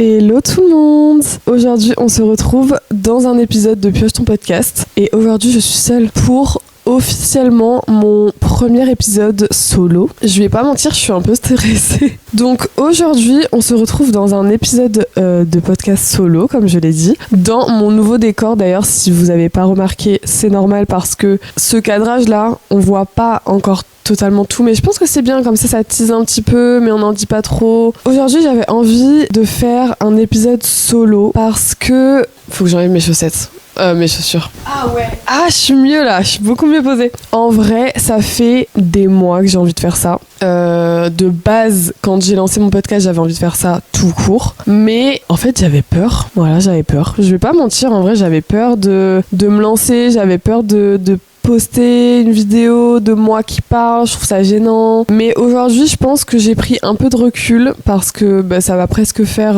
Hello tout le monde! Aujourd'hui on se retrouve dans un épisode de Pioche ton podcast et aujourd'hui je suis seule pour officiellement mon premier épisode solo. Je vais pas mentir, je suis un peu stressée. Donc aujourd'hui on se retrouve dans un épisode de podcast solo comme je l'ai dit. Dans mon nouveau décor d'ailleurs, si vous avez pas remarqué, c'est normal parce que ce cadrage là, on voit pas encore totalement tout, mais je pense que c'est bien, comme ça tease un petit peu, mais on n'en dit pas trop. Aujourd'hui j'avais envie de faire un épisode solo parce que faut que j'enlève mes chaussettes. Mes chaussures. Ah ouais. Ah, je suis mieux là, je suis beaucoup mieux posée. En vrai, ça fait des mois que j'ai envie de faire ça. De base, quand j'ai lancé mon podcast, j'avais envie de faire ça tout court. Mais en fait, j'avais peur. Voilà, j'avais peur. Je vais pas mentir, en vrai, j'avais peur de me lancer. J'avais peur de poster une vidéo de moi qui parle, je trouve ça gênant. Mais aujourd'hui, je pense que j'ai pris un peu de recul parce que ça va presque faire,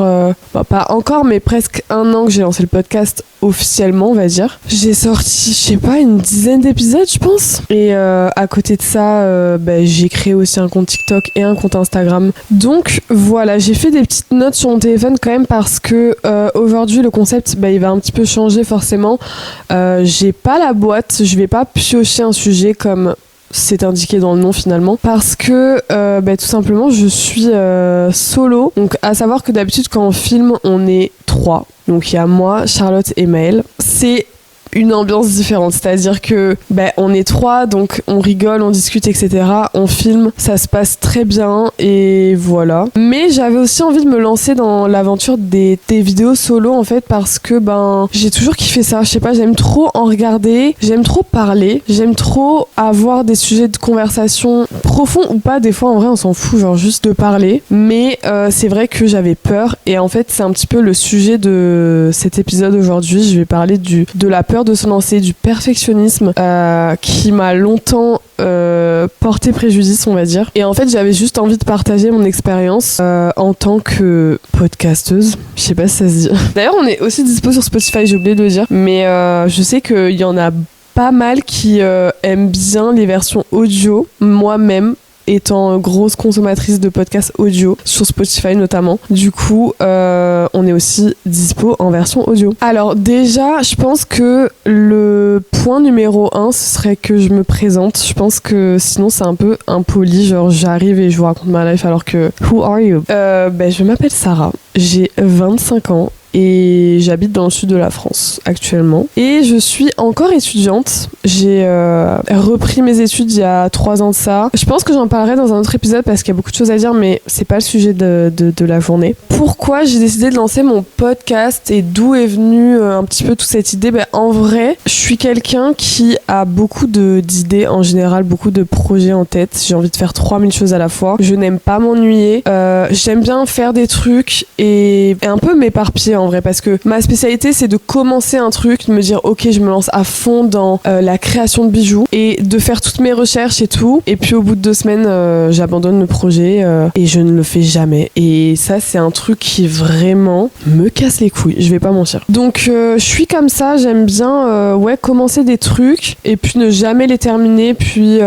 pas encore, mais presque 1 an que j'ai lancé le podcast officiellement, on va dire. J'ai sorti, je sais pas, une dizaine d'épisodes, je pense. Et à côté de ça, j'ai créé aussi un compte TikTok et un compte Instagram. Donc voilà, j'ai fait des petites notes sur mon téléphone quand même parce que aujourd'hui, le concept, il va un petit peu changer forcément. J'ai pas la boîte, je vais pas piocher un sujet comme c'est indiqué dans le nom finalement parce que tout simplement je suis solo. Donc à savoir que d'habitude quand on filme on est 3, donc il y a moi, Charlotte et Maëlle. C'est une ambiance différente, c'est-à-dire que on est 3, donc on rigole, on discute, etc. On filme, ça se passe très bien et voilà. Mais j'avais aussi envie de me lancer dans l'aventure des vidéos solo en fait parce que j'ai toujours kiffé ça. Je sais pas, j'aime trop en regarder, j'aime trop parler, j'aime trop avoir des sujets de conversation profonds ou pas. Des fois en vrai on s'en fout, genre juste de parler. Mais c'est vrai que j'avais peur et en fait c'est un petit peu le sujet de cet épisode aujourd'hui. Je vais parler de la peur de se lancer, du perfectionnisme qui m'a longtemps porté préjudice, on va dire. Et en fait, j'avais juste envie de partager mon expérience en tant que podcasteuse. Je sais pas si ça se dit. D'ailleurs, on est aussi dispo sur Spotify, j'ai oublié de le dire. Mais je sais qu'il y en a pas mal qui aiment bien les versions audio. Moi-même, étant grosse consommatrice de podcasts audio sur Spotify notamment. Du coup, on est aussi dispo en version audio. Alors déjà, je pense que le point numéro 1, ce serait que je me présente. Je pense que sinon c'est un peu impoli, genre j'arrive et je vous raconte ma life alors que who are you? Je m'appelle Sarah, j'ai 25 ans. Et j'habite dans le sud de la France actuellement. Et je suis encore étudiante. J'ai repris mes études il y a 3 ans de ça. Je pense que j'en parlerai dans un autre épisode parce qu'il y a beaucoup de choses à dire, mais c'est pas le sujet de la journée. Pourquoi j'ai décidé de lancer mon podcast et d'où est venue un petit peu toute cette idée? En vrai, je suis quelqu'un qui a beaucoup d'idées en général, beaucoup de projets en tête. J'ai envie de faire 3000 choses à la fois. Je n'aime pas m'ennuyer. J'aime bien faire des trucs et un peu m'éparpiller en vrai, parce que ma spécialité c'est de commencer un truc, de me dire ok je me lance à fond dans la création de bijoux et de faire toutes mes recherches et tout, et puis au bout de 2 semaines j'abandonne le projet et je ne le fais jamais, et ça c'est un truc qui vraiment me casse les couilles, je vais pas mentir. Donc je suis comme ça, j'aime bien commencer des trucs et puis ne jamais les terminer, puis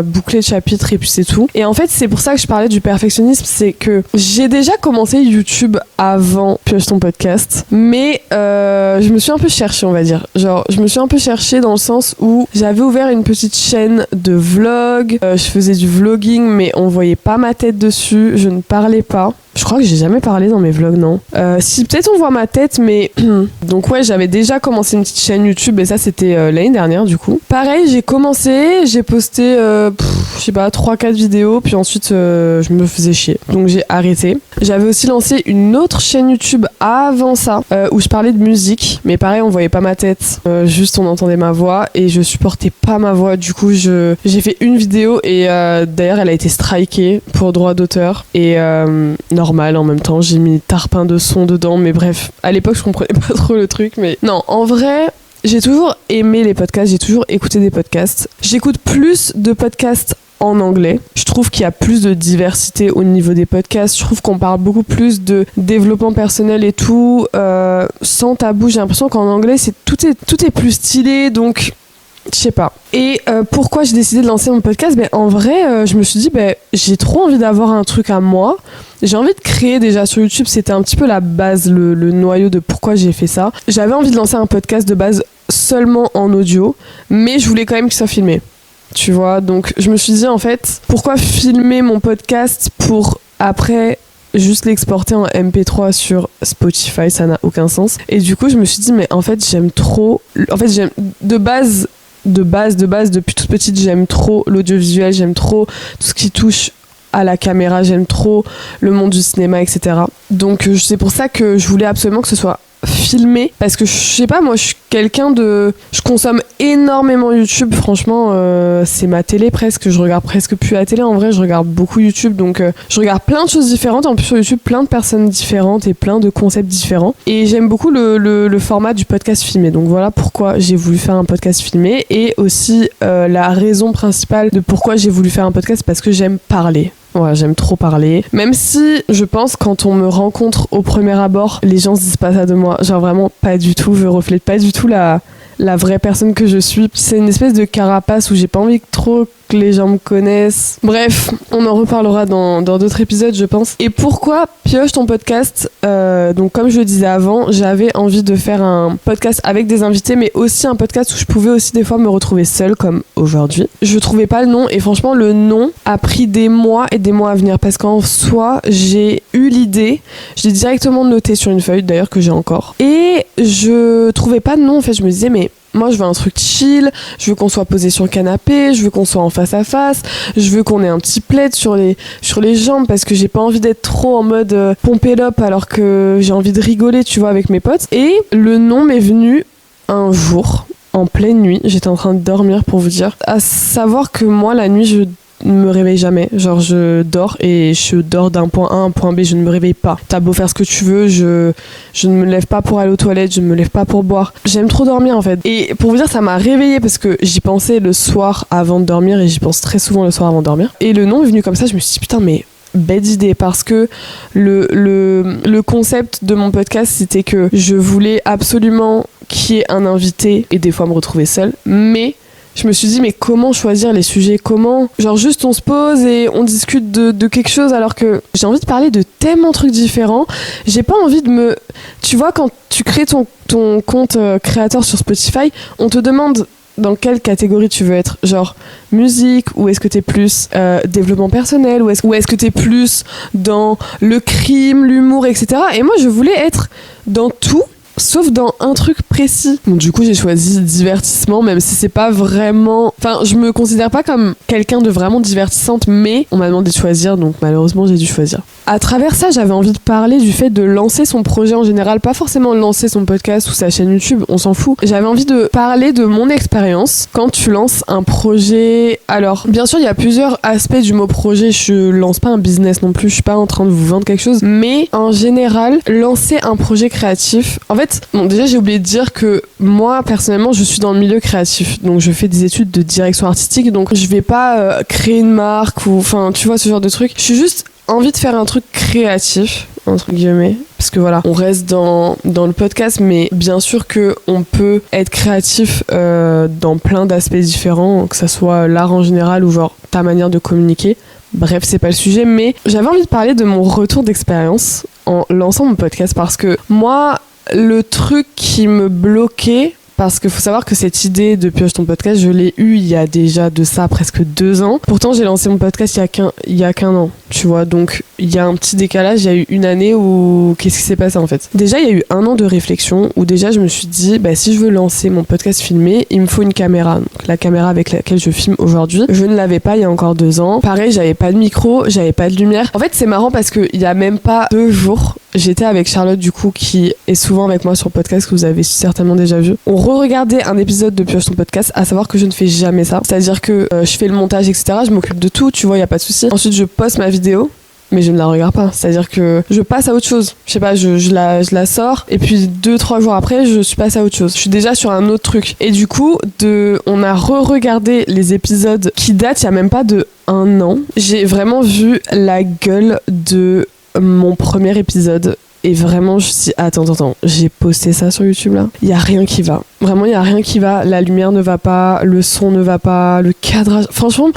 boucler le chapitre et puis c'est tout. Et en fait c'est pour ça que je parlais du perfectionnisme, c'est que j'ai déjà commencé YouTube avant Pioche ton podcast. Mais je me suis un peu cherchée, on va dire. Genre, je me suis un peu cherchée dans le sens où j'avais ouvert une petite chaîne de vlog. Je faisais du vlogging, mais on voyait pas ma tête dessus. Je ne parlais pas. Je crois que j'ai jamais parlé dans mes vlogs, non. Si, peut-être on voit ma tête, mais... Donc ouais, j'avais déjà commencé une petite chaîne YouTube, et ça, c'était l'année dernière, du coup. Pareil, j'ai commencé, j'ai posté, je sais pas, 3-4 vidéos, puis ensuite, je me faisais chier. Donc j'ai arrêté. J'avais aussi lancé une autre chaîne YouTube avant ça, où je parlais de musique, mais pareil, on voyait pas ma tête, juste on entendait ma voix, et je supportais pas ma voix. Du coup, j'ai fait une vidéo, et d'ailleurs, elle a été strikée pour droit d'auteur, et normal en même temps, j'ai mis tarpin de son dedans, mais bref, à l'époque je comprenais pas trop le truc, mais non, en vrai j'ai toujours aimé les podcasts, j'ai toujours écouté des podcasts. J'écoute plus de podcasts en anglais. Je trouve qu'il y a plus de diversité au niveau des podcasts. Je trouve qu'on parle beaucoup plus de développement personnel et tout, sans tabou. J'ai l'impression qu'en anglais tout est plus stylé, donc Je sais pas. Et pourquoi j'ai décidé de lancer mon podcast? En vrai, je me suis dit, j'ai trop envie d'avoir un truc à moi. J'ai envie de créer déjà sur YouTube. C'était un petit peu la base, le noyau de pourquoi j'ai fait ça. J'avais envie de lancer un podcast de base seulement en audio, mais je voulais quand même qu'il soit filmé. Tu vois, donc je me suis dit en fait, pourquoi filmer mon podcast pour après juste l'exporter en MP3 sur Spotify, ça n'a aucun sens. Et du coup, je me suis dit, mais en fait, j'aime trop... En fait, j'aime... De base, depuis toute petite, j'aime trop l'audiovisuel, j'aime trop tout ce qui touche à la caméra, j'aime trop le monde du cinéma, etc. Donc, c'est pour ça que je voulais absolument que ce soit filmé, parce que je sais pas, moi je suis quelqu'un de... Je consomme énormément YouTube, franchement, c'est ma télé presque, je regarde presque plus la télé, en vrai je regarde beaucoup YouTube, donc je regarde plein de choses différentes, en plus sur YouTube plein de personnes différentes et plein de concepts différents, et j'aime beaucoup le format du podcast filmé, donc voilà pourquoi j'ai voulu faire un podcast filmé, et aussi la raison principale de pourquoi j'ai voulu faire un podcast, parce que j'aime parler. Ouais, j'aime trop parler. Même si, je pense, quand on me rencontre au premier abord, les gens se disent pas ça de moi. Genre vraiment pas du tout. Je reflète pas du tout la vraie personne que je suis. C'est une espèce de carapace où j'ai pas envie que trop que les gens me connaissent. Bref, on en reparlera dans d'autres épisodes, je pense. Et pourquoi Pioche ton podcast? Donc comme je le disais avant, j'avais envie de faire un podcast avec des invités, mais aussi un podcast où je pouvais aussi des fois me retrouver seule, comme aujourd'hui. Je trouvais pas le nom, et franchement le nom a pris des mois et des mois à venir, parce qu'en soi j'ai eu l'idée, je l'ai directement noté sur une feuille d'ailleurs que j'ai encore, et je trouvais pas de nom. En fait je me disais, mais moi je veux un truc chill, je veux qu'on soit posé sur le canapé, je veux qu'on soit en face à face, je veux qu'on ait un petit plaid sur les jambes, parce que j'ai pas envie d'être trop en mode pompe it up, alors que j'ai envie de rigoler, tu vois, avec mes potes. Et le nom m'est venu un jour, en pleine nuit, j'étais en train de dormir, pour vous dire. À savoir que moi la nuit je me réveille jamais, genre je dors et je dors d'un point A à un point B, je ne me réveille pas. T'as beau faire ce que tu veux, je ne me lève pas pour aller aux toilettes, je ne me lève pas pour boire. J'aime trop dormir en fait. Et pour vous dire, ça m'a réveillée parce que j'y pensais le soir avant de dormir, et j'y pense très souvent le soir avant de dormir. Et le nom est venu comme ça, je me suis dit putain, mais bête idée, parce que le concept de mon podcast, c'était que je voulais absolument qu'il y ait un invité et des fois me retrouver seule, mais je me suis dit, mais comment choisir les sujets? Comment, genre juste on se pose et on discute de quelque chose, alors que j'ai envie de parler de tellement de trucs différents. J'ai pas envie de me... Tu vois, quand tu crées ton compte créateur sur Spotify, on te demande dans quelle catégorie tu veux être, genre musique, ou est-ce que t'es plus développement personnel, ou est-ce que t'es plus dans le crime, l'humour, etc. Et moi je voulais être dans tout, sauf dans un truc précis. Donc du coup j'ai choisi divertissement, même si c'est pas vraiment... Enfin, je me considère pas comme quelqu'un de vraiment divertissante, mais on m'a demandé de choisir, donc malheureusement j'ai dû choisir. À travers ça, j'avais envie de parler du fait de lancer son projet en général, pas forcément lancer son podcast ou sa chaîne YouTube, on s'en fout. J'avais envie de parler de mon expérience quand tu lances un projet. Alors, bien sûr, il y a plusieurs aspects du mot projet, je lance pas un business non plus, je suis pas en train de vous vendre quelque chose, mais en général, lancer un projet créatif... En fait, bon, déjà j'ai oublié de dire que moi, personnellement, je suis dans le milieu créatif, donc je fais des études de direction artistique, donc je vais pas créer une marque, ou enfin, tu vois, ce genre de truc. Je suis juste envie de faire un truc créatif, entre guillemets, parce que voilà, on reste dans le podcast, mais bien sûr que on peut être créatif dans plein d'aspects différents, que ça soit l'art en général ou genre ta manière de communiquer. Bref, c'est pas le sujet, mais j'avais envie de parler de mon retour d'expérience en lançant mon podcast, parce que moi, le truc qui me bloquait, parce qu'il faut savoir que cette idée de Pioche ton podcast, je l'ai eue il y a déjà de ça presque 2 ans. Pourtant, j'ai lancé mon podcast il y a qu'un an, tu vois. Donc, il y a un petit décalage. Il y a eu une année où... Qu'est-ce qui s'est passé, en fait? Déjà, il y a eu 1 an de réflexion où déjà, je me suis dit, si je veux lancer mon podcast filmé, il me faut une caméra. Donc, la caméra avec laquelle je filme aujourd'hui, je ne l'avais pas il y a encore 2 ans. Pareil, j'avais pas de micro, j'avais pas de lumière. En fait, c'est marrant parce qu'il y a même pas 2 jours, j'étais avec Charlotte, du coup, qui est souvent avec moi sur le podcast, que vous avez certainement déjà vu. On re-regardait un épisode de Pioche ton podcast, à savoir que je ne fais jamais ça. C'est-à-dire que je fais le montage, etc. Je m'occupe de tout, tu vois, y a pas de souci. Ensuite, je poste ma vidéo, mais je ne la regarde pas. C'est-à-dire que je passe à autre chose. Je sais pas, je la sors, et puis 2-3 jours après, je suis passée à autre chose. Je suis déjà sur un autre truc. Et du coup, on a re-regardé les épisodes qui datent il y a même pas de 1 an. J'ai vraiment vu la gueule de mon premier épisode et vraiment je me suis dit, attends, j'ai posté ça sur YouTube là, il y a rien qui va. Vraiment, il y a rien qui va, la lumière ne va pas, le son ne va pas, le cadrage, franchement,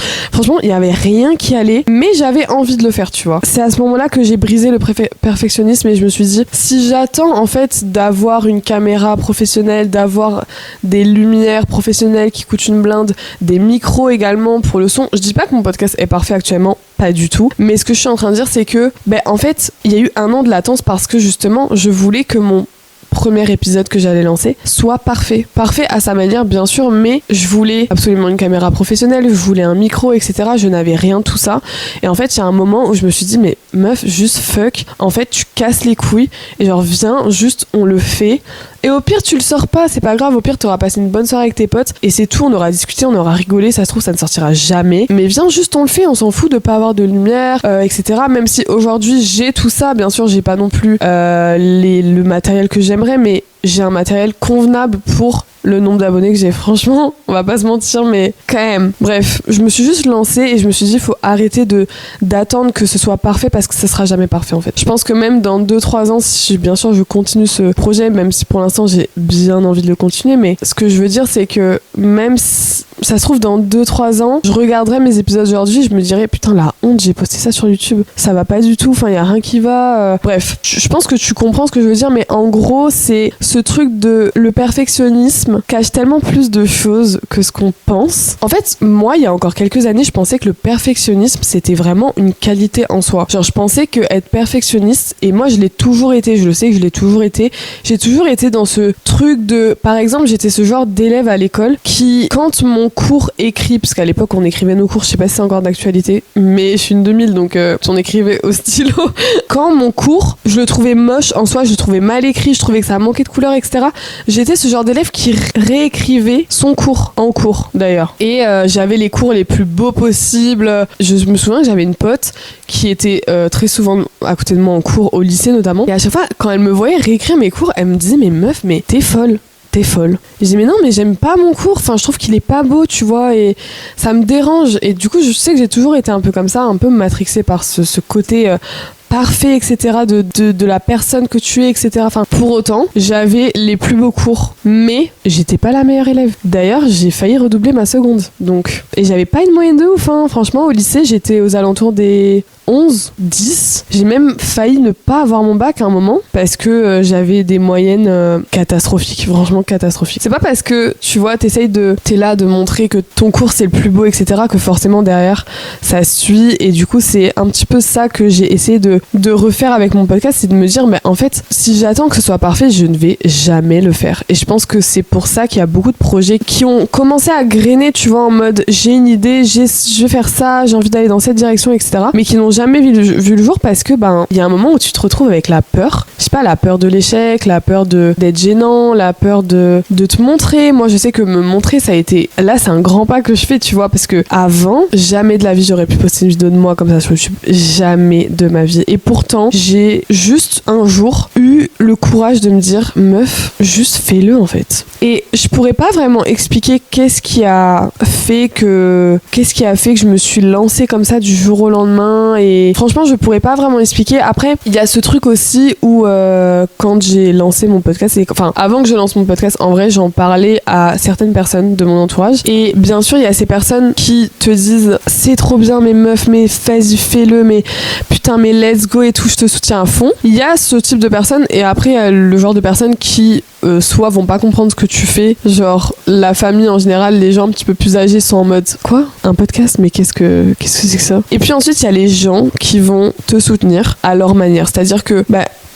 il y avait rien qui allait, mais j'avais envie de le faire, tu vois. C'est à ce moment-là que j'ai brisé le perfectionnisme et je me suis dit, si j'attends en fait d'avoir une caméra professionnelle, d'avoir des lumières professionnelles qui coûtent une blinde, des micros également pour le son, je dis pas que mon podcast est parfait actuellement, pas du tout, mais ce que je suis en train de dire, c'est que, en fait, il y a eu 1 an de latence parce que justement, je voulais que mon premier épisode que j'allais lancer soit parfait à sa manière bien sûr, mais je voulais absolument une caméra professionnelle, je voulais un micro, etc. Je n'avais rien de tout ça et en fait il y a un moment où je me suis dit mais meuf, juste fuck, en fait tu casses les couilles et genre viens, juste on le fait et au pire tu le sors pas, c'est pas grave, au pire t'auras passé une bonne soirée avec tes potes et c'est tout, on aura discuté, on aura rigolé, ça se trouve ça ne sortira jamais, mais viens juste on le fait, on s'en fout de pas avoir de lumière, etc. Même si aujourd'hui j'ai tout ça, bien sûr j'ai pas non plus le matériel que j'aimerais, mais j'ai un matériel convenable pour le nombre d'abonnés que j'ai. Franchement, on va pas se mentir, mais quand même. Bref, je me suis juste lancée et je me suis dit, faut arrêter d'attendre que ce soit parfait parce que ça sera jamais parfait en fait. Je pense que même dans 2-3 ans, si bien sûr je continue ce projet, même si pour l'instant j'ai bien envie de le continuer, mais ce que je veux dire, c'est que même si ça se trouve dans 2-3 ans, je regarderai mes épisodes aujourd'hui, je me dirais putain la honte, j'ai posté ça sur YouTube, ça va pas du tout, enfin y a rien qui va. Bref, je pense que tu comprends ce que je veux dire, mais en gros c'est ce truc de le perfectionnisme cache tellement plus de choses que ce qu'on pense. En fait, moi il y a encore quelques années, je pensais que le perfectionnisme c'était vraiment une qualité en soi. Genre je pensais que être perfectionniste, et moi je l'ai toujours été, je le sais que je l'ai toujours été, j'ai toujours été dans ce truc de, par exemple j'étais ce genre d'élève à l'école qui, quand mon cours écrit, parce qu'à l'époque on écrivait nos cours, je sais pas si c'est encore d'actualité, mais je suis une 2000 donc on écrivait au stylo. Quand mon cours, je le trouvais moche en soi, je le trouvais mal écrit, je trouvais que ça manquait de couleurs, etc. J'étais ce genre d'élève qui réécrivait son cours, en cours d'ailleurs. Et j'avais les cours les plus beaux possibles. Je me souviens que j'avais une pote qui était très souvent à côté de moi en cours, au lycée notamment. Et à chaque fois, quand elle me voyait réécrire mes cours, elle me disait mais meuf, mais t'es folle. T'es folle. Et je dis mais non, mais j'aime pas mon cours, enfin je trouve qu'il est pas beau, tu vois, et ça me dérange. Et du coup je sais que j'ai toujours été un peu comme ça, un peu matrixée par ce côté parfait, etc., de la personne que tu es, etc. Enfin, pour autant, j'avais les plus beaux cours, mais j'étais pas la meilleure élève. D'ailleurs, j'ai failli redoubler ma seconde. Donc, et j'avais pas une moyenne de ouf, hein. Franchement, au lycée, j'étais aux alentours des 11, 10. J'ai même failli ne pas avoir mon bac à un moment parce que j'avais des moyennes catastrophiques, franchement catastrophiques. C'est pas parce que, tu vois, t'es là de montrer que ton cours c'est le plus beau, etc., que forcément derrière ça suit. Et du coup, c'est un petit peu ça que j'ai essayé de refaire avec mon podcast, c'est de me dire, mais en fait, si j'attends que ce soit parfait, je ne vais jamais le faire. Et je pense que c'est pour ça qu'il y a beaucoup de projets qui ont commencé à grainer, tu vois, en mode j'ai une idée, je vais faire ça, j'ai envie d'aller dans cette direction, etc., mais qui n'ont jamais vu le jour parce que il y a un moment où tu te retrouves avec la peur, je sais pas, la peur de l'échec, la peur d'être gênant, la peur de te montrer. Moi je sais que me montrer, ça a été, là c'est un grand pas que je fais, tu vois, parce que avant, jamais de la vie j'aurais pu poster une vidéo de moi comme ça sur YouTube, jamais de ma vie. Et pourtant j'ai juste un jour eu le courage de me dire meuf, juste fais-le en fait. Et je pourrais pas vraiment expliquer qu'est-ce qui a fait que je me suis lancée comme ça du jour au lendemain. Et franchement je pourrais pas vraiment expliquer. Après il y a ce truc aussi où quand j'ai lancé mon podcast, avant que je lance mon podcast, en vrai j'en parlais à certaines personnes de mon entourage, et bien sûr il y a ces personnes qui te disent c'est trop bien mais meuf, mais vas-y fais-le, mais putain mais let's go et tout, je te soutiens à fond. Il y a ce type de personnes, et après il y a le genre de personnes qui soit vont pas comprendre ce que tu fais, genre la famille en général, les gens un petit peu plus âgés sont en mode quoi, un podcast, mais qu'est-ce que c'est que ça. Et puis ensuite il y a les gens qui vont te soutenir à leur manière, c'est-à-dire que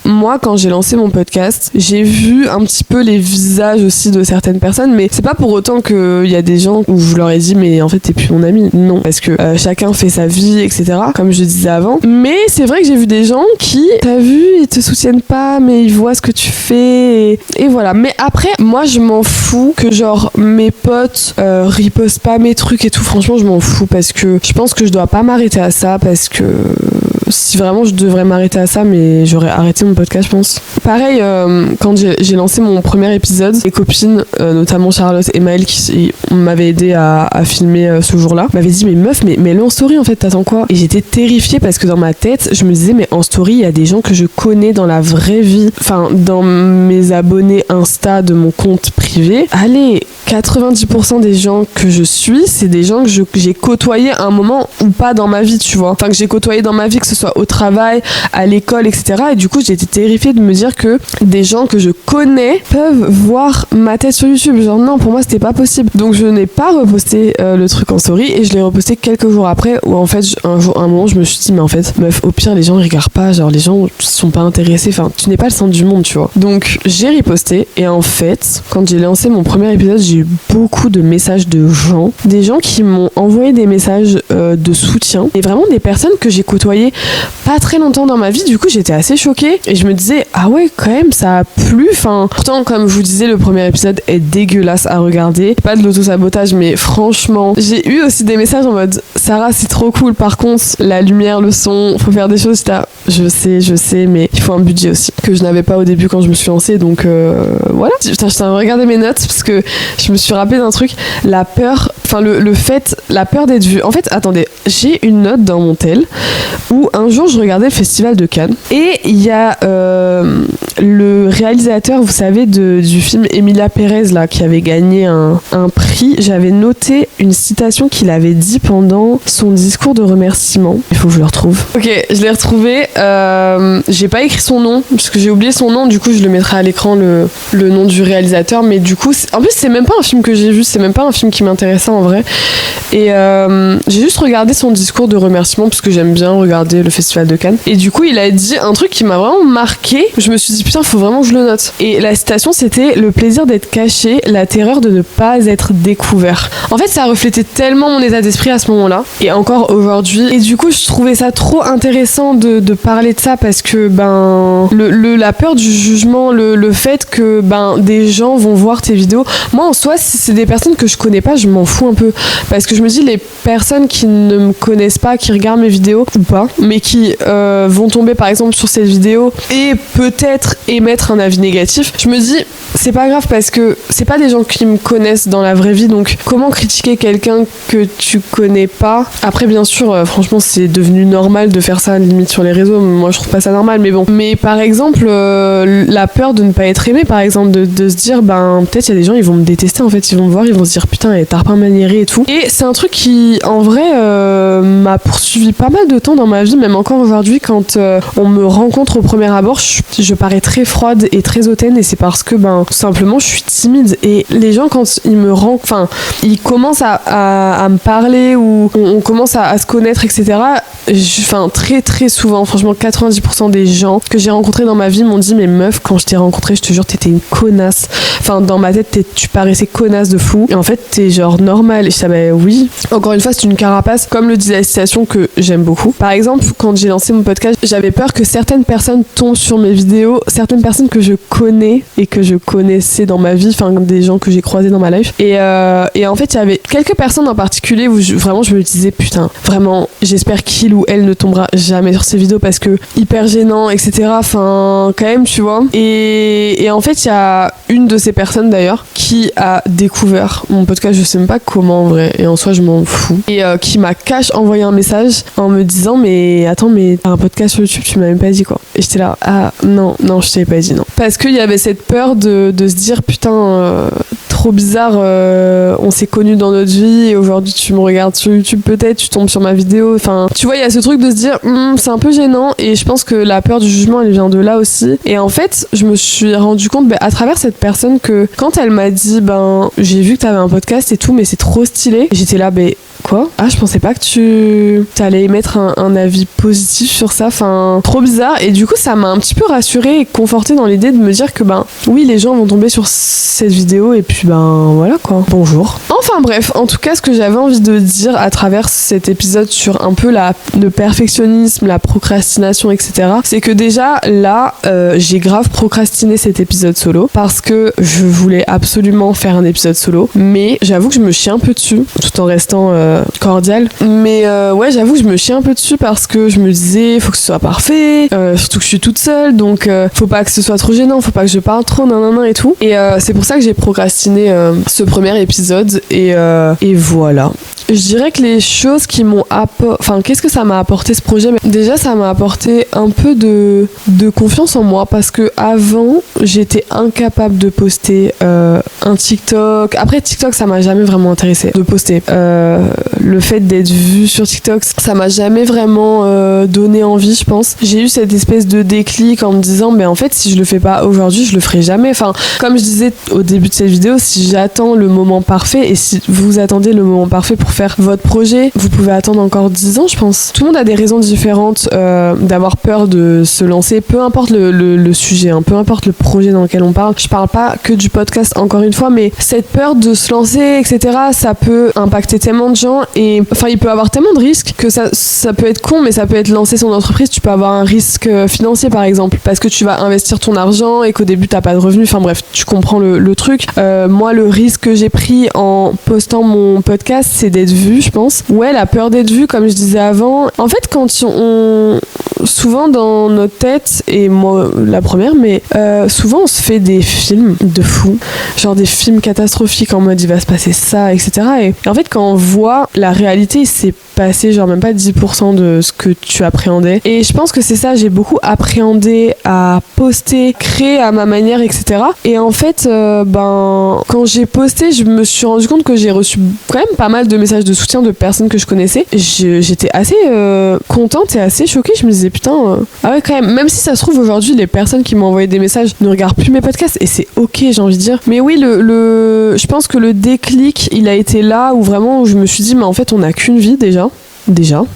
moi, quand j'ai lancé mon podcast, j'ai vu un petit peu les visages aussi de certaines personnes, mais c'est pas pour autant qu'il y a des gens où je leur ai dit mais en fait t'es plus mon ami. Non, parce que chacun fait sa vie, etc., comme je disais avant. Mais c'est vrai que j'ai vu des gens qui, t'as vu, ils te soutiennent pas, mais ils voient ce que tu fais, et voilà. Mais après, moi je m'en fous que genre mes potes repostent pas mes trucs et tout. Franchement je m'en fous, parce que je pense que je dois pas m'arrêter à ça, parce que si vraiment je devrais m'arrêter à ça, mais j'aurais arrêté mon podcast, je pense. Pareil, quand j'ai lancé mon premier épisode, les copines, notamment Charlotte et Maëlle, qui m'avaient aidé à filmer ce jour-là, m'avaient dit mais meuf, mais mets-le en story en fait, t'attends quoi? Et j'étais terrifiée parce que dans ma tête, je me disais mais en story, il y a des gens que je connais dans la vraie vie, enfin dans mes abonnés Insta de mon compte privé. Allez, 90% des gens que je suis, c'est des gens que j'ai côtoyés à un moment ou pas dans ma vie, tu vois. Enfin, que j'ai côtoyé dans ma vie, que ce soit au travail, à l'école, etc. Et du coup, j'étais terrifiée de me dire que des gens que je connais peuvent voir ma tête sur YouTube. Genre, non, pour moi, c'était pas possible. Donc, je n'ai pas reposté le truc en story et je l'ai reposté quelques jours après où, en fait, un moment, je me suis dit, mais en fait, meuf, au pire, les gens, ils regardent pas. Genre, les gens sont pas intéressés. Enfin, tu n'es pas le centre du monde, tu vois. Donc, j'ai riposté et en fait, quand j'ai lancé mon premier épisode, j'ai eu beaucoup de messages de gens, des gens qui m'ont envoyé des messages de soutien et vraiment des personnes que j'ai côtoyées pas très longtemps dans ma vie. Du coup, j'étais assez choquée et je me disais ah ouais, quand même ça a plu. Enfin, pourtant, comme je vous disais, le premier épisode est dégueulasse à regarder, pas de l'auto-sabotage, mais franchement, j'ai eu aussi des messages en mode Sarah, c'est trop cool, par contre la lumière, le son, faut faire des choses là. Je sais, mais il faut un budget aussi que je n'avais pas au début quand je me suis lancée, donc voilà. Putain, je t'ai regardé mes notes parce que je me suis rappelé d'un truc, la peur, enfin la peur d'être vue. En fait, attendez, j'ai une note dans mon tel où un jour je regardais le festival de Cannes et il y a le réalisateur, vous savez, du film Emilia Pérez là, qui avait gagné un prix. J'avais noté une citation qu'il avait dit pendant son discours de remerciement. Il faut que je le retrouve. Ok, je l'ai retrouvé. J'ai pas écrit son nom parce que j'ai oublié son nom. Du coup, je le mettrai à l'écran le nom du réalisateur. Mais du coup, en plus, c'est même pas un film que j'ai vu. C'est même pas un film qui m'intéressait en vrai. Et j'ai juste regardé son discours de remerciement parce que j'aime bien regarder le festival de Cannes. Et du coup, il a dit un truc qui m'a vraiment marqué. Je me suis dit putain, faut vraiment que je le note. Et la citation, c'était le plaisir d'être caché, la terreur de ne pas être découvert. En fait, ça reflétait tellement mon état d'esprit à ce moment-là et encore aujourd'hui. Et du coup, je trouvais ça trop intéressant de parler de ça parce que la peur du jugement, le fait que des gens vont voir tes vidéos. Moi, en soi, si c'est des personnes que je connais pas, je m'en fous un peu parce que je me dis les personnes qui ne me connaissent pas, qui regardent mes vidéos ou pas, mais qui vont tomber par exemple sur cette vidéo et peut-être émettre un avis négatif, je me dis c'est pas grave parce que c'est pas des gens qui me connaissent dans la vraie vie, donc comment critiquer quelqu'un que tu connais pas? Après bien sûr franchement c'est devenu normal de faire ça limite sur les réseaux, moi je trouve pas ça normal, mais bon. Mais par exemple la peur de ne pas être aimé, par exemple de se dire peut-être il y a des gens ils vont me détester en fait, ils vont me voir, ils vont se dire putain elle est tarpin maniéré et tout, et c'est un truc qui en vrai m'a poursuivi pas mal de temps dans ma vie, même encore aujourd'hui quand on me rencontre au premier abord, je parais très froide et très hautaine et c'est parce que tout simplement je suis timide et les gens quand ils me rencontrent, enfin ils commencent à me parler ou on commence à se connaître etc, très très souvent, franchement 90% des gens que j'ai rencontrés dans ma vie m'ont dit mais meuf quand je t'ai rencontré je te jure t'étais une connasse, enfin dans ma tête tu paraissais connasse de fou et en fait t'es genre normal, et je savais oui, encore une fois c'est une carapace comme le dit la citation que j'aime beaucoup. Par exemple quand j'ai lancé mon podcast j'avais peur que certaines personnes tombent sur mes vidéos, certaines personnes que je connais et que je connaissais dans ma vie, enfin des gens que j'ai croisés dans ma life et en fait il y avait quelques personnes en particulier où vraiment je me disais putain vraiment j'espère qu'il ou elle ne tombera jamais sur ces vidéos parce que hyper gênant etc, enfin quand même tu vois, et en fait il y a une de ces personnes d'ailleurs qui a découvert mon podcast, je sais même pas comment en vrai et en soi je m'en fous, et qui m'a envoyé un message en me disant mais attends mais t'as un podcast sur YouTube, tu m'as même pas dit quoi, et j'étais là ah non je t'avais pas dit non, parce qu'il y avait cette peur de se dire putain trop bizarre, on s'est connus dans notre vie et aujourd'hui tu me regardes sur YouTube, peut-être tu tombes sur ma vidéo, enfin tu vois il y a ce truc de se dire c'est un peu gênant, et je pense que la peur du jugement elle vient de là aussi. Et en fait je me suis rendu compte à travers cette personne que quand elle m'a dit j'ai vu que t'avais un podcast et tout mais c'est trop stylé, j'étais là quoi? Ah, je pensais pas que tu allais émettre un avis positif sur ça, enfin trop bizarre, et du coup ça m'a un petit peu rassurée et confortée dans l'idée de me dire que oui les gens vont tomber sur cette vidéo et puis voilà quoi, bonjour. Enfin bref, en tout cas ce que j'avais envie de dire à travers cet épisode sur un peu le perfectionnisme, la procrastination etc, c'est que déjà là j'ai grave procrastiné cet épisode solo parce que je voulais absolument faire un épisode solo, mais j'avoue que je me chie un peu dessus tout en restant cordial. Mais ouais, j'avoue que je me chie un peu dessus parce que je me disais, faut que ce soit parfait, surtout que je suis toute seule, donc faut pas que ce soit trop gênant, faut pas que je parle trop, nanana et tout. Et c'est pour ça que j'ai procrastiné ce premier épisode, et voilà. Je dirais que les choses qui m'ont enfin, qu'est-ce que ça m'a apporté ce projet? Déjà, ça m'a apporté un peu de confiance en moi, parce que avant, j'étais incapable de poster un TikTok. Après, TikTok, ça m'a jamais vraiment intéressé de poster. Le fait d'être vue sur TikTok, ça m'a jamais vraiment donné envie, je pense. J'ai eu cette espèce de déclic en me disant, mais en fait, si je le fais pas aujourd'hui, je le ferai jamais. Enfin, comme je disais au début de cette vidéo, si j'attends le moment parfait, et si vous attendez le moment parfait pour faire votre projet, vous pouvez attendre encore 10 ans, je pense. Tout le monde a des raisons différentes d'avoir peur de se lancer, peu importe le sujet, hein, peu importe le projet dans lequel on parle. Je parle pas que du podcast, encore une fois, mais cette peur de se lancer, etc., ça peut impacter tellement de gens, et enfin, il peut avoir tellement de risques que ça peut être con, mais ça peut être lancer son entreprise. Tu peux avoir un risque financier, par exemple, parce que tu vas investir ton argent et qu'au début t'as pas de revenus. Enfin bref, tu comprends le truc. Moi, le risque que j'ai pris en postant mon podcast, c'est d'être vue, je pense. Ouais, la peur d'être vue, comme je disais avant. En fait, quand souvent dans notre tête, et moi la première, mais souvent on se fait des films de fou, genre des films catastrophiques en mode il va se passer ça, etc. Et en fait, quand on voit la réalité, c'est passé genre même pas 10% de ce que tu appréhendais. Et je pense que c'est ça, j'ai beaucoup appréhendé à poster, créer à ma manière, etc. Et en fait, quand j'ai posté, je me suis rendu compte que j'ai reçu quand même pas mal de messages de soutien de personnes que je connaissais. J'étais assez contente et assez choquée. Je me disais putain, ah ouais, quand même si ça se trouve aujourd'hui les personnes qui m'ont envoyé des messages ne regardent plus mes podcasts, et c'est ok, j'ai envie de dire. Mais oui, je pense que le déclic, il a été là où vraiment je me suis dit mais en fait on n'a qu'une vie déjà,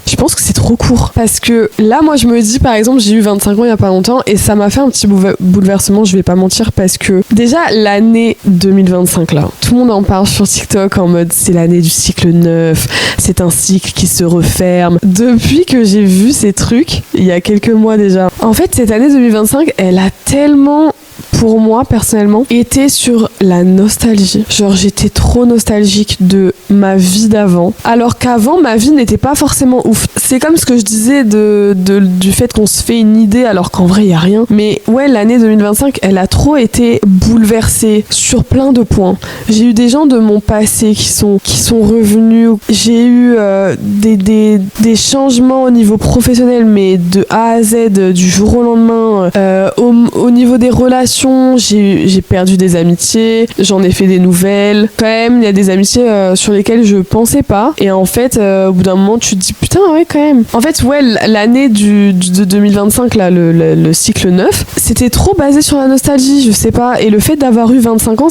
je pense que c'est trop court. Parce que là, moi, je me dis, par exemple, j'ai eu 25 ans il y a pas longtemps, et ça m'a fait un petit bouleversement, je vais pas mentir, parce que déjà, l'année 2025, là, tout le monde en parle sur TikTok en mode c'est l'année du cycle 9, c'est un cycle qui se referme. Depuis que j'ai vu ces trucs, il y a quelques mois déjà, en fait, cette année 2025, elle a tellement, pour moi personnellement, était sur la nostalgie. Genre, j'étais trop nostalgique de ma vie d'avant, alors qu'avant ma vie n'était pas forcément ouf. C'est comme ce que je disais du fait qu'on se fait une idée alors qu'en vrai il y a rien. Mais ouais, l'année 2025, elle a trop été bouleversée sur plein de points. J'ai eu des gens de mon passé qui sont revenus. J'ai eu des changements au niveau professionnel, mais de A à Z, du jour au lendemain. Au niveau des relations, j'ai perdu des amitiés, j'en ai fait des nouvelles. Quand même, il y a des amitiés sur lesquelles je pensais pas. Et en fait, au bout d'un moment, tu te dis putain, ouais, quand même. En fait, ouais, l'année de 2025, là, le cycle 9, c'était trop basé sur la nostalgie, je sais pas. Et le fait d'avoir eu 25 ans,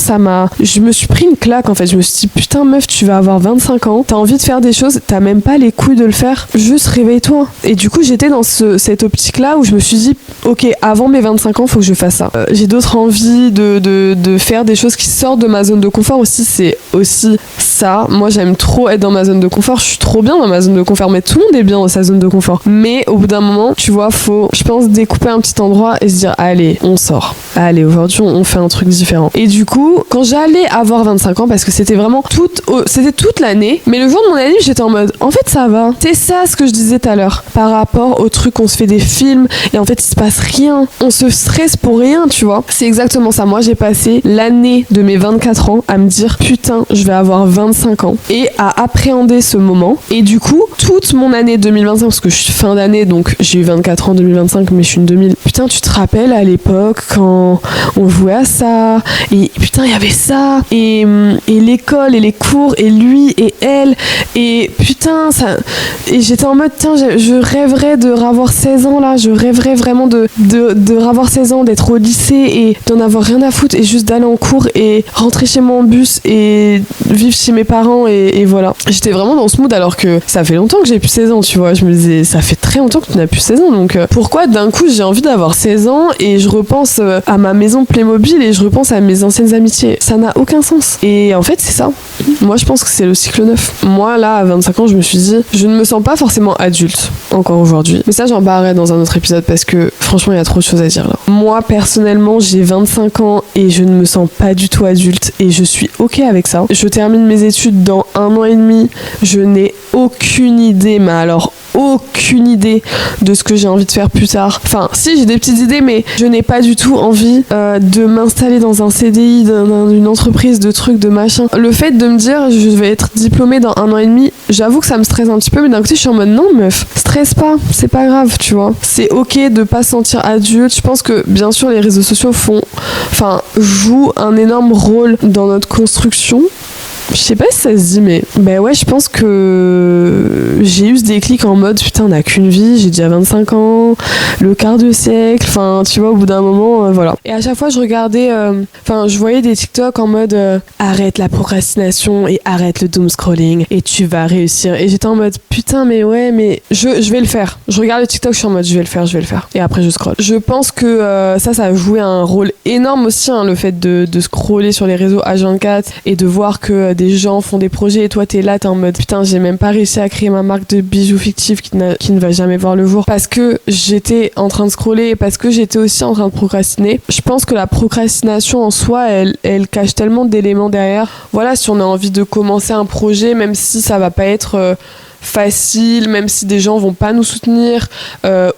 je me suis pris une claque, en fait. Je me suis dit putain, meuf, tu vas avoir 25 ans, t'as envie de faire des choses, t'as même pas les couilles de le faire. Juste réveille-toi. Et du coup, j'étais dans cette optique-là où je me suis dit ok, avant mes 25 ans, faut que je fasse ça. J'ai d'autres envies de faire des choses qui sortent de ma zone de confort aussi. C'est aussi ça. Moi, j'aime trop être dans ma zone de confort. Je suis trop bien dans ma zone de confort, mais tout le monde est bien dans sa zone de confort. Mais au bout d'un moment, tu vois, faut, je pense, découper un petit endroit et se dire allez, on sort. Allez, aujourd'hui, on fait un truc différent. Et du coup, quand j'allais avoir 25 ans, parce que c'était vraiment c'était toute l'année, mais le jour de mon année, j'étais en mode en fait, ça va. C'est ça ce que je disais tout à l'heure par rapport au truc, on se fait des films et en fait, il se passe rien. On se stresse pour rien, tu vois. C'est exactement ça. Moi, j'ai passé l'année de mes 24 ans à me dire putain, je vais avoir 25 ans, et à appréhender ce moment. Et du coup, toute mon année 2025, parce que je suis fin d'année, donc j'ai eu 24 ans en 2025, mais je suis une 2000. Putain, tu te rappelles à l'époque quand on jouait à ça, et putain, il y avait ça, et l'école, et les cours, et lui, et elle, et putain, ça. Et j'étais en mode, tiens, je rêverais de revoir 16 ans là, je rêverais vraiment de revoir 16 ans, d'être au lycée et d'en avoir rien à foutre, et juste d'aller en cours et rentrer chez moi en bus et vivre chez mes parents, et voilà. J'étais vraiment dans ce mood, alors que ça fait longtemps que j'ai plus 16 ans, tu vois. Je me disais, ça fait très longtemps que tu n'as plus 16 ans, donc pourquoi d'un coup j'ai envie d'avoir 16 ans et je repense à ma maison Playmobil et je repense à mes anciennes amitiés? Ça n'a aucun sens. Et en fait, c'est ça. Moi, je pense que c'est le cycle 9. Moi, là, à 25 ans, je me suis dit, je ne me sens pas forcément adulte encore aujourd'hui. Mais ça, j'en parlerai dans un autre épisode parce que franchement, il y a trop de choses à dire là. Moi, personnellement, j'ai 25 ans et je ne me sens pas du tout adulte et je suis ok avec ça. Je termine mes études dans 1 an et demi. Je n'ai aucune idée, mais alors aucune idée de ce que j'ai envie de faire plus tard. Enfin, si, j'ai des petites idées, mais je n'ai pas du tout envie de m'installer dans un CDI, dans une entreprise, de trucs, de machin. Le fait de me dire, je vais être diplômée dans 1 an et demi, j'avoue que ça me stresse un petit peu, mais d'un côté, je suis en mode, non, meuf, stresse pas, c'est pas grave, tu vois. C'est ok de pas se sentir adulte. Je pense que, bien sûr, les réseaux sociaux jouent un énorme rôle dans notre construction. Je sais pas si ça se dit, mais bah ouais, je pense que j'ai eu ce déclic en mode putain, on n'a qu'une vie, j'ai déjà 25 ans, le quart de siècle, enfin tu vois, au bout d'un moment, voilà. Et à chaque fois, je regardais, je voyais des TikTok en mode arrête la procrastination et arrête le doom scrolling et tu vas réussir. Et j'étais en mode putain, mais ouais, mais je vais le faire. Je regarde le TikTok, je suis en mode je vais le faire. Et après, je scroll. Je pense que ça a joué un rôle énorme aussi, hein, le fait de scroller sur les réseaux H24 et de voir que des gens font des projets et toi t'es là, t'es en mode putain, j'ai même pas réussi à créer ma marque de bijoux fictifs qui ne va jamais voir le jour parce que j'étais en train de scroller et parce que j'étais aussi en train de procrastiner. Je pense que la procrastination en soi, elle cache tellement d'éléments derrière. Voilà, si on a envie de commencer un projet, même si ça va pas être facile, même si des gens vont pas nous soutenir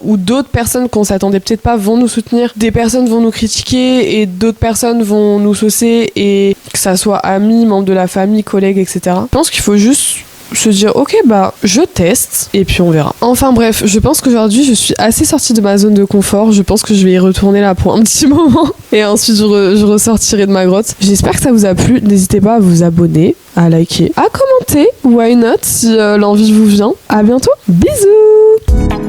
ou d'autres personnes qu'on s'attendait peut-être pas vont nous soutenir, des personnes vont nous critiquer et d'autres personnes vont nous saucer, et que ça soit amis, membres de la famille, collègues, etc. Je pense qu'il faut juste se dire ok, bah je teste et puis on verra. Enfin bref, je pense qu'aujourd'hui je suis assez sortie de ma zone de confort. Je pense que je vais y retourner là pour un petit moment et ensuite je ressortirai de ma grotte. J'espère que ça vous a plu. N'hésitez pas à vous abonner, à liker, à commenter, why not, si l'envie vous vient. À bientôt, bisous.